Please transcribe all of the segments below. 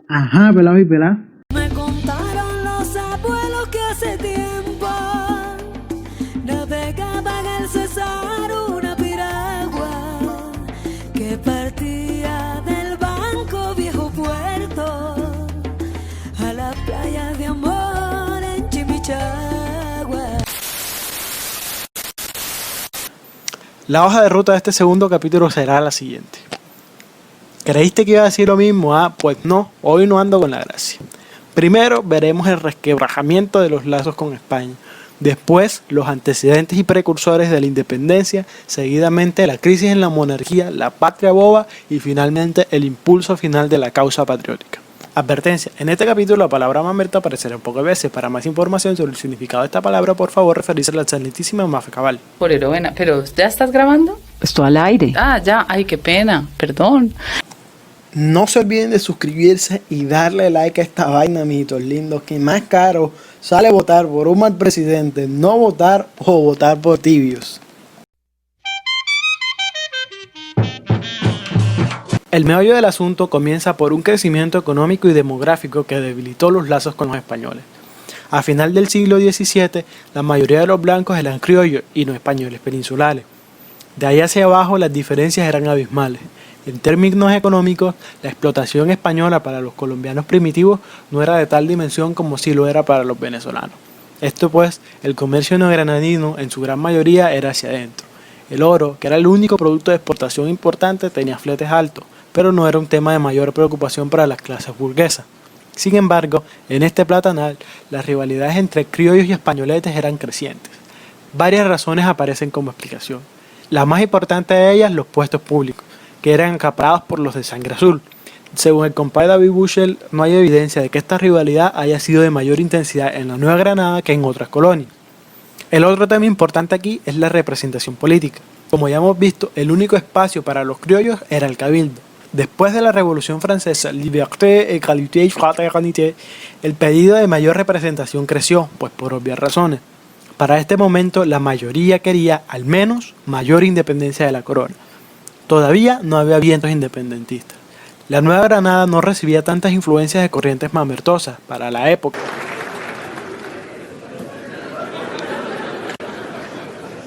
Ajá, pelado y pelá. Me contaron los abuelos que hace tiempo navegaba en el Cesar una piragua que partía del Banco Viejo Puerto a la playa de amor en Chimichagua. La hoja de ruta de este segundo capítulo será la siguiente. ¿Creíste que iba a decir lo mismo? Pues no, hoy no ando con la gracia. Primero veremos el resquebrajamiento de los lazos con España. Después, los antecedentes y precursores de la independencia, seguidamente la crisis en la monarquía, la patria boba y finalmente el impulso final de la causa patriótica. Advertencia, en este capítulo la palabra mamerto aparecerá un poco de veces. Para más información sobre el significado de esta palabra, por favor referirse a la excelentísima Mafe Cabal. Pero bueno, ¿pero ya estás grabando? Esto al aire. Ah, ya, ay, qué pena, perdón. No se olviden de suscribirse y darle like a esta vaina, mijitos lindos, que más caro sale votar por un mal presidente, no votar o votar por tibios. El meollo del asunto comienza por un crecimiento económico y demográfico que debilitó los lazos con los españoles. A final del siglo XVII, la mayoría de los blancos eran criollos y no españoles peninsulares. De ahí hacia abajo las diferencias eran abismales. En términos económicos, la explotación española para los colombianos primitivos no era de tal dimensión como sí lo era para los venezolanos. Esto pues, el comercio neogranadino en su gran mayoría era hacia adentro. El oro, que era el único producto de exportación importante, tenía fletes altos, pero no era un tema de mayor preocupación para las clases burguesas. Sin embargo, en este platanal, las rivalidades entre criollos y españoletes eran crecientes. Varias razones aparecen como explicación. La más importante de ellas, los puestos públicos, que eran acaparados por los de sangre azul. Según el compadre David Bushell, no hay evidencia de que esta rivalidad haya sido de mayor intensidad en la Nueva Granada que en otras colonias. El otro tema importante aquí es la representación política. Como ya hemos visto, el único espacio para los criollos era el cabildo. Después de la Revolución Francesa, liberté, égalité y fraternité, el pedido de mayor representación creció, pues por obvias razones. Para este momento, la mayoría quería, al menos, mayor independencia de la corona. Todavía no había vientos independentistas. La Nueva Granada no recibía tantas influencias de corrientes mamertosas para la época.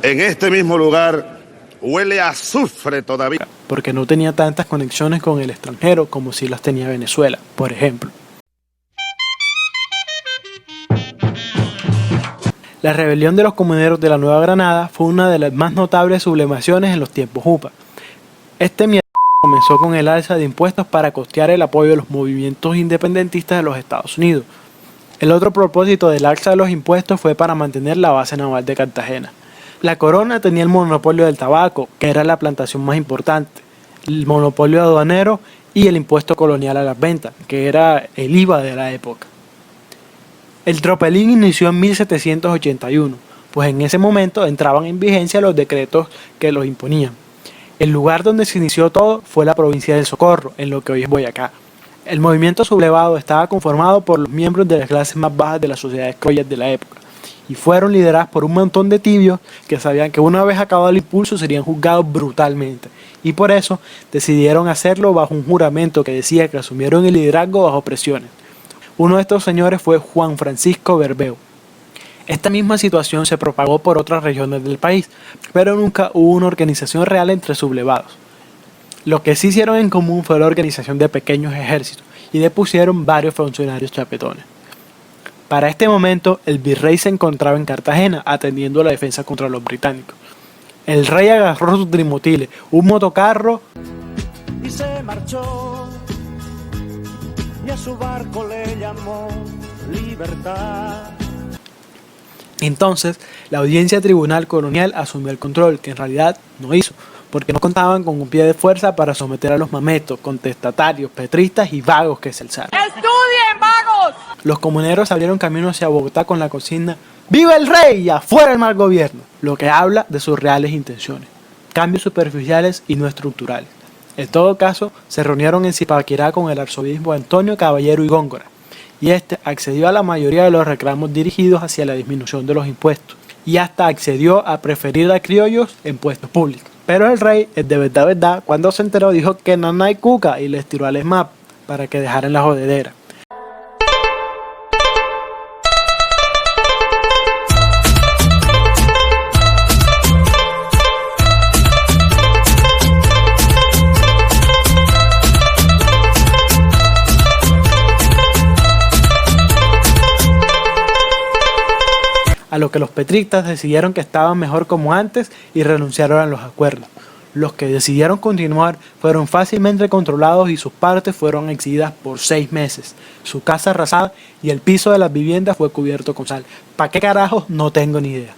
En este mismo lugar huele a azufre todavía. Porque no tenía tantas conexiones con el extranjero como si las tenía Venezuela, por ejemplo. La rebelión de los comuneros de la Nueva Granada fue una de las más notables sublevaciones en los tiempos UPA. Este mierda comenzó con el alza de impuestos para costear el apoyo de los movimientos independentistas de los Estados Unidos. El otro propósito del alza de los impuestos fue para mantener la base naval de Cartagena. La corona tenía el monopolio del tabaco, que era la plantación más importante, el monopolio aduanero y el impuesto colonial a las ventas, que era el IVA de la época. El tropelín inició en 1781, pues en ese momento entraban en vigencia los decretos que los imponían. El lugar donde se inició todo fue la provincia del Socorro, en lo que hoy es Boyacá. El movimiento sublevado estaba conformado por los miembros de las clases más bajas de las sociedades criollas de la época, y fueron lideradas por un montón de tibios que sabían que una vez acabado el impulso serían juzgados brutalmente, y por eso decidieron hacerlo bajo un juramento que decía que asumieron el liderazgo bajo presiones. Uno de estos señores fue Juan Francisco Bermeo. Esta misma situación se propagó por otras regiones del país, pero nunca hubo una organización real entre sublevados. Lo que sí hicieron en común fue la organización de pequeños ejércitos y depusieron varios funcionarios chapetones. Para este momento, el virrey se encontraba en Cartagena atendiendo la defensa contra los británicos. El rey agarró su trimotile, un motocarro, y se marchó, y a su barco le llamó Libertad. Entonces, la audiencia tribunal colonial asumió el control, que en realidad no hizo, porque no contaban con un pie de fuerza para someter a los mametos, contestatarios, petristas y vagos que se alzaron. ¡Estudien, vagos! Los comuneros abrieron camino hacia Bogotá con la consigna ¡Viva el rey y afuera el mal gobierno!, lo que habla de sus reales intenciones, cambios superficiales y no estructurales. En todo caso, se reunieron en Zipaquirá con el arzobispo Antonio Caballero y Góngora, y este accedió a la mayoría de los reclamos dirigidos hacia la disminución de los impuestos, y hasta accedió a preferir a criollos en puestos públicos. Pero el rey, el de verdad, cuando se enteró dijo que no hay cuca y les tiró al ESMAD, para que dejaran la jodedera. A lo que los petristas decidieron que estaban mejor como antes y renunciaron a los acuerdos. Los que decidieron continuar fueron fácilmente controlados y sus partes fueron exhibidas por 6 meses. Su casa arrasada y el piso de las viviendas fue cubierto con sal. ¿Para qué carajos? No tengo ni idea.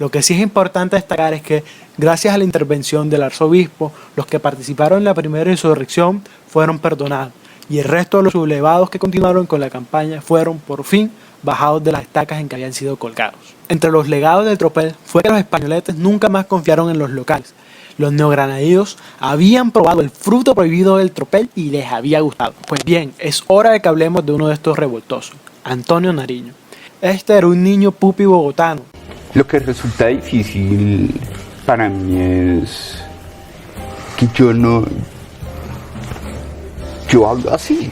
Lo que sí es importante destacar es que, gracias a la intervención del arzobispo, los que participaron en la primera insurrección fueron perdonados y el resto de los sublevados que continuaron con la campaña fueron, por fin, bajados de las estacas en que habían sido colgados. Entre los legados del tropel fue que los españoletes nunca más confiaron en los locales. Los neogranadinos habían probado el fruto prohibido del tropel y les había gustado. Pues bien, es hora de que hablemos de uno de estos revoltosos, Antonio Nariño. Este era un niño pupi bogotano. Lo que resulta difícil para mí es que yo hablo así.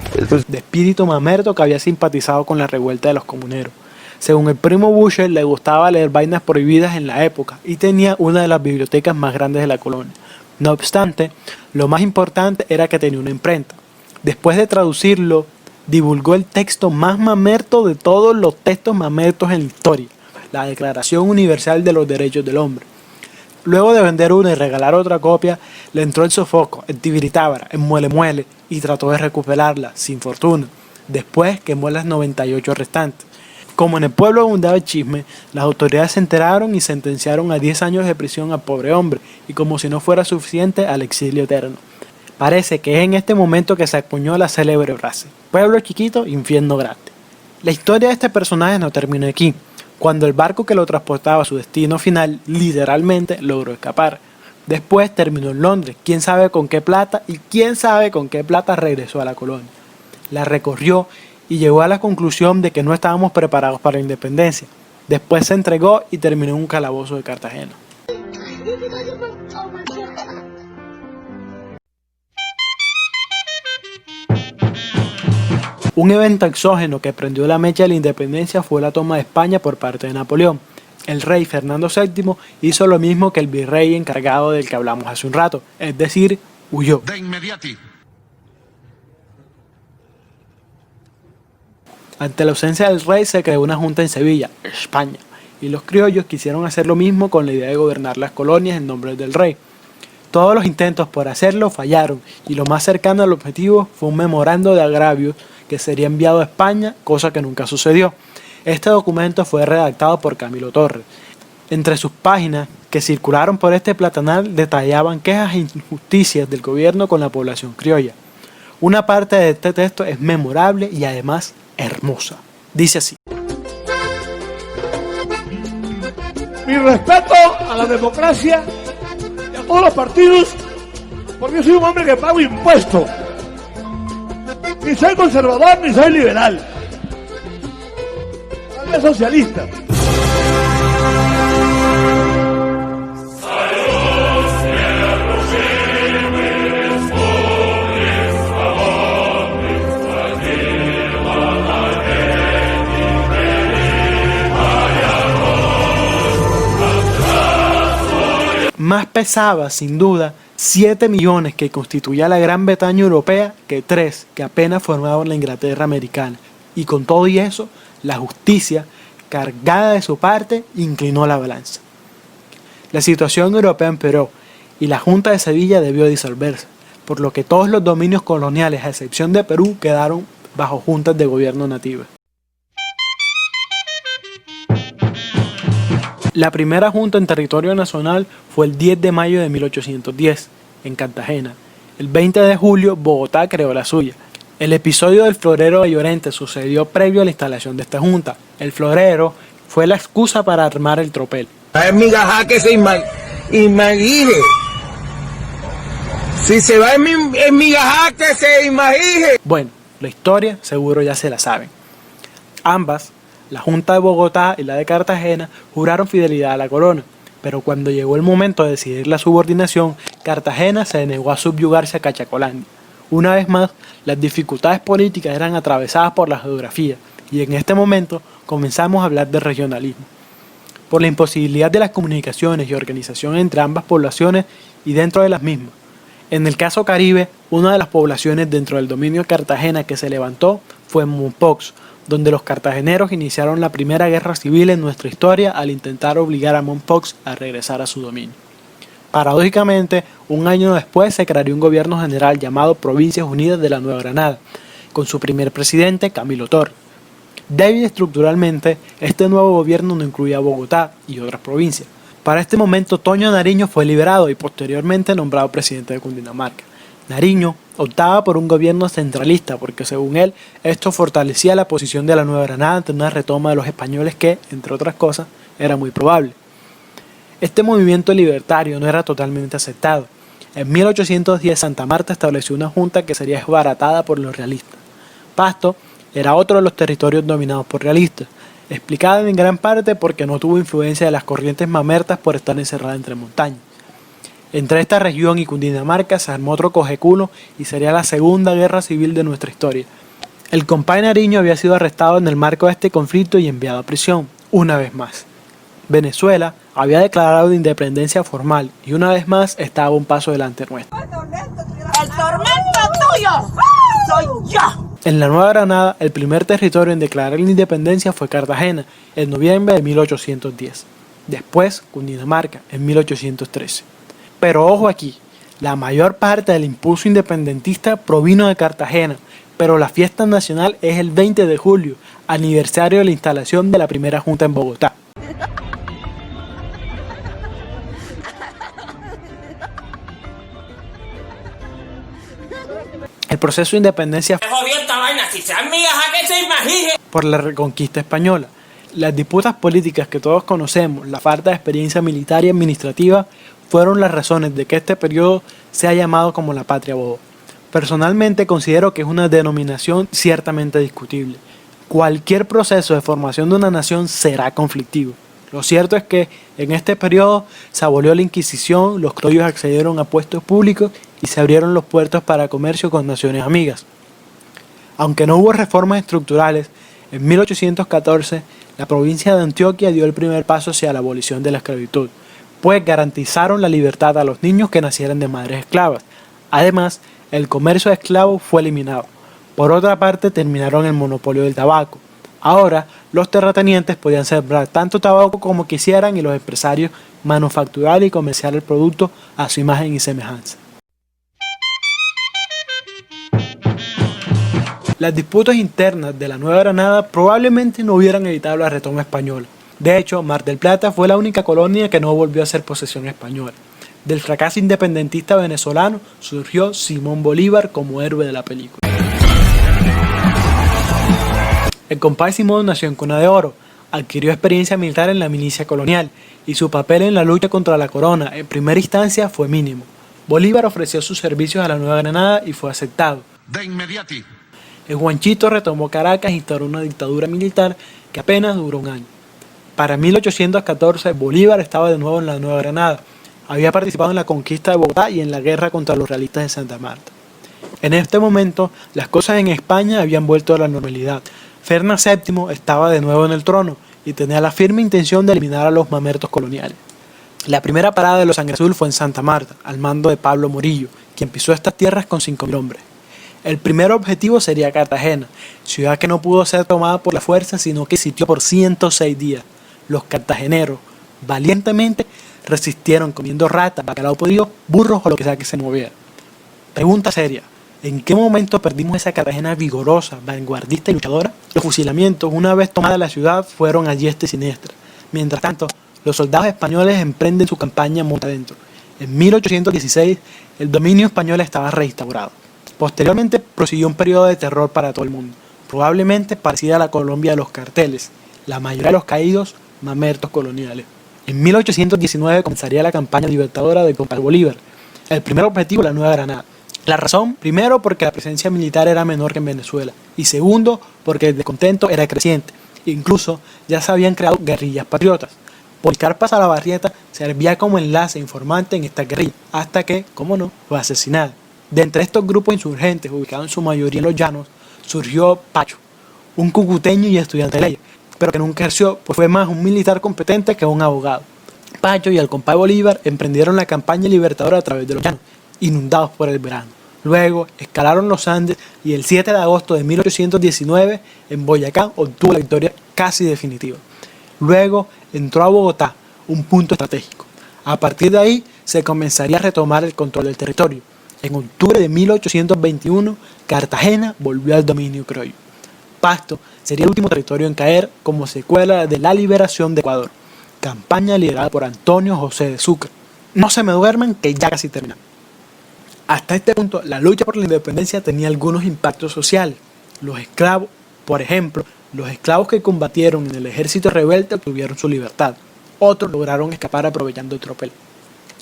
De espíritu mamerto que había simpatizado con la revuelta de los comuneros. Según el primo Boucher, le gustaba leer vainas prohibidas en la época y tenía una de las bibliotecas más grandes de la colonia. No obstante, lo más importante era que tenía una imprenta. Después de traducirlo, divulgó el texto más mamerto de todos los textos mamertos en la historia, la Declaración Universal de los Derechos del Hombre. Luego de vender una y regalar otra copia, le entró el sofoco, el tibiritábara, el muele y trató de recuperarla, sin fortuna. Después quemó las 98 restantes. Como en el pueblo abundaba el chisme, las autoridades se enteraron y sentenciaron a 10 años de prisión al pobre hombre, y como si no fuera suficiente, al exilio eterno. Parece que es en este momento que se acuñó la célebre frase: pueblo chiquito, infierno grande. La historia de este personaje no terminó aquí, cuando el barco que lo transportaba a su destino final, literalmente, logró escapar. Después terminó en Londres, quién sabe con qué plata, y quién sabe con qué plata regresó a la colonia. La recorrió y llegó a la conclusión de que no estábamos preparados para la independencia. Después se entregó y terminó en un calabozo de Cartagena. Un evento exógeno que prendió la mecha de la independencia fue la toma de España por parte de Napoleón. El rey Fernando VII hizo lo mismo que el virrey encargado del que hablamos hace un rato, es decir, huyó. De inmediati. Ante la ausencia del rey se creó una junta en Sevilla, España, y los criollos quisieron hacer lo mismo con la idea de gobernar las colonias en nombre del rey. Todos los intentos por hacerlo fallaron y lo más cercano al objetivo fue un memorando de agravios que sería enviado a España, cosa que nunca sucedió. Este documento fue redactado por Camilo Torres. Entre sus páginas que circularon por este platanal detallaban quejas e injusticias del gobierno con la población criolla. Una parte de este texto es memorable y además hermosa. Dice así: mi respeto a la democracia y a todos los partidos, porque yo soy un hombre que pago impuestos. Ni soy conservador ni soy liberal. Tal vez socialista. Más pesaba, sin duda, 7 millones que constituía la Gran Bretaña europea que 3 que apenas formaban la Inglaterra americana. Y con todo y eso, la justicia, cargada de su parte, inclinó la balanza. La situación europea empeoró y la Junta de Sevilla debió disolverse, por lo que todos los dominios coloniales, a excepción de Perú, quedaron bajo juntas de gobierno nativas. La primera junta en territorio nacional fue el 10 de mayo de 1810, en Cartagena. El 20 de julio, Bogotá creó la suya. El episodio del florero de Llorente sucedió previo a la instalación de esta junta. El florero fue la excusa para armar el tropel. Es migaja que se imagine. Si se va en migaja que se imagine. Bueno, la historia seguro ya se la saben. Ambas, la Junta de Bogotá y la de Cartagena, juraron fidelidad a la corona, pero cuando llegó el momento de decidir la subordinación, Cartagena se negó a subyugarse a Cachacolandia. Una vez más, las dificultades políticas eran atravesadas por la geografía y en este momento comenzamos a hablar de regionalismo. Por la imposibilidad de las comunicaciones y organización entre ambas poblaciones y dentro de las mismas. En el caso Caribe, una de las poblaciones dentro del dominio de Cartagena que se levantó fue Mompox, donde los cartageneros iniciaron la primera guerra civil en nuestra historia al intentar obligar a Mompox a regresar a su dominio. Paradójicamente, un año después se crearía un gobierno general llamado Provincias Unidas de la Nueva Granada, con su primer presidente, Camilo Torres. Débil estructuralmente, este nuevo gobierno no incluía Bogotá y otras provincias. Para este momento, Toño Nariño fue liberado y posteriormente nombrado presidente de Cundinamarca. Nariño optaba por un gobierno centralista porque, según él, esto fortalecía la posición de la Nueva Granada ante una retoma de los españoles que, entre otras cosas, era muy probable. Este movimiento libertario no era totalmente aceptado. En 1810 Santa Marta estableció una junta que sería desbaratada por los realistas. Pasto era otro de los territorios dominados por realistas, explicada en gran parte porque no tuvo influencia de las corrientes mamertas por estar encerrada entre montañas. Entre esta región y Cundinamarca se armó otro cojeculo y sería la segunda guerra civil de nuestra historia. El compay Nariño había sido arrestado en el marco de este conflicto y enviado a prisión, una vez más. Venezuela había declarado de independencia formal y una vez más estaba un paso delante nuestro. El tormento tuyo soy yo. En la Nueva Granada, el primer territorio en declarar la independencia fue Cartagena, en noviembre de 1810. Después, Cundinamarca, en 1813. Pero ojo aquí, la mayor parte del impulso independentista provino de Cartagena, pero la fiesta nacional es el 20 de julio, aniversario de la instalación de la primera junta en Bogotá. El proceso de independencia por la reconquista española. Las disputas políticas que todos conocemos, la falta de experiencia militar y administrativa, fueron las razones de que este periodo sea llamado como la Patria Boba. Personalmente considero que es una denominación ciertamente discutible. Cualquier proceso de formación de una nación será conflictivo. Lo cierto es que en este periodo se abolió la Inquisición, los criollos accedieron a puestos públicos y se abrieron los puertos para comercio con naciones amigas. Aunque no hubo reformas estructurales, en 1814 la provincia de Antioquia dio el primer paso hacia la abolición de la esclavitud, pues garantizaron la libertad a los niños que nacieran de madres esclavas. Además, el comercio de esclavos fue eliminado. Por otra parte, terminaron el monopolio del tabaco. Ahora, los terratenientes podían sembrar tanto tabaco como quisieran y los empresarios manufacturar y comerciar el producto a su imagen y semejanza. Las disputas internas de la Nueva Granada probablemente no hubieran evitado la retoma española. De hecho, Mar del Plata fue la única colonia que no volvió a ser posesión española. Del fracaso independentista venezolano surgió Simón Bolívar como héroe de la película. El compay Simón nació en Cuna de Oro, adquirió experiencia militar en la milicia colonial y su papel en la lucha contra la corona en primera instancia fue mínimo. Bolívar ofreció sus servicios a la Nueva Granada y fue aceptado. De inmediati. El Juanchito retomó Caracas e instauró una dictadura militar que apenas duró un año. Para 1814 Bolívar estaba de nuevo en la Nueva Granada. Había participado en la conquista de Bogotá y en la guerra contra los realistas de Santa Marta. En este momento, las cosas en España habían vuelto a la normalidad. Fernán VII estaba de nuevo en el trono y tenía la firme intención de eliminar a los mamertos coloniales. La primera parada de los Sangre Azul fue en Santa Marta, al mando de Pablo Morillo, quien pisó estas tierras con 5.000 hombres. El primer objetivo sería Cartagena, ciudad que no pudo ser tomada por la fuerza, sino que sitió por 106 días. Los cartageneros, valientemente, resistieron comiendo ratas, bacalao podrido, burros o lo que sea que se moviera. Pregunta seria, ¿en qué momento perdimos esa Cartagena vigorosa, vanguardista y luchadora? Los fusilamientos, una vez tomada la ciudad, fueron a diestra y siniestra. Mientras tanto, los soldados españoles emprenden su campaña monte adentro. En 1816, el dominio español estaba reinstaurado. Posteriormente, prosiguió un periodo de terror para todo el mundo, probablemente parecida a la Colombia de los carteles, la mayoría de los caídos mamertos coloniales. En 1819 comenzaría la campaña libertadora de compay Bolívar. El primer objetivo, la Nueva Granada. La razón, primero, porque la presencia militar era menor que en Venezuela, y segundo, porque el descontento era creciente. Incluso ya se habían creado guerrillas patriotas. Policarpa Salabarrieta servía como enlace informante en esta guerrilla, hasta que, como no, fue asesinada. De entre estos grupos insurgentes, ubicados en su mayoría en los llanos, surgió Pacho, un cucuteño y estudiante de leyes, pero que nunca ejerció, pues fue más un militar competente que un abogado. Pacho y el compadre Bolívar emprendieron la campaña libertadora a través de los llanos, inundados por el verano. Luego escalaron los Andes y el 7 de agosto de 1819 en Boyacá obtuvo la victoria casi definitiva. Luego entró a Bogotá, un punto estratégico. A partir de ahí se comenzaría a retomar el control del territorio. En octubre de 1821, Cartagena volvió al dominio criollo. Pasto sería el último territorio en caer como secuela de la liberación de Ecuador, campaña liderada por Antonio José de Sucre. No se me duerman que ya casi termina. Hasta este punto, la lucha por la independencia tenía algunos impactos sociales. Los esclavos, por ejemplo, los esclavos que combatieron en el ejército rebelde obtuvieron su libertad. Otros lograron escapar aprovechando el tropel.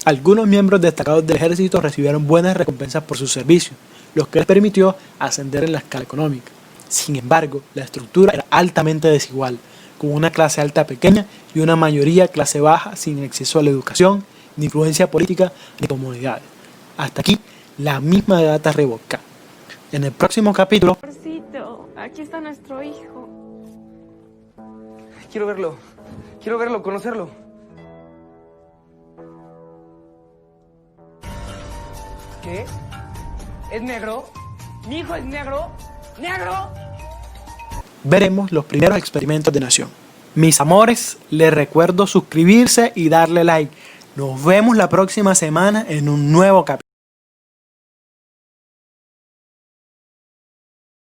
Algunos miembros destacados del ejército recibieron buenas recompensas por sus servicios, lo que les permitió ascender en la escala económica. Sin embargo, la estructura era altamente desigual, con una clase alta pequeña y una mayoría clase baja sin acceso a la educación, ni influencia política, ni comunidades. Hasta aquí, la misma data revolcada. En el próximo capítulo... Aquí está nuestro hijo. Quiero verlo, conocerlo. ¿Qué? ¿Es negro? ¿Mi hijo es negro? ¿Negro? Veremos los primeros experimentos de nación. Mis amores, les recuerdo suscribirse y darle like. Nos vemos la próxima semana en un nuevo capítulo.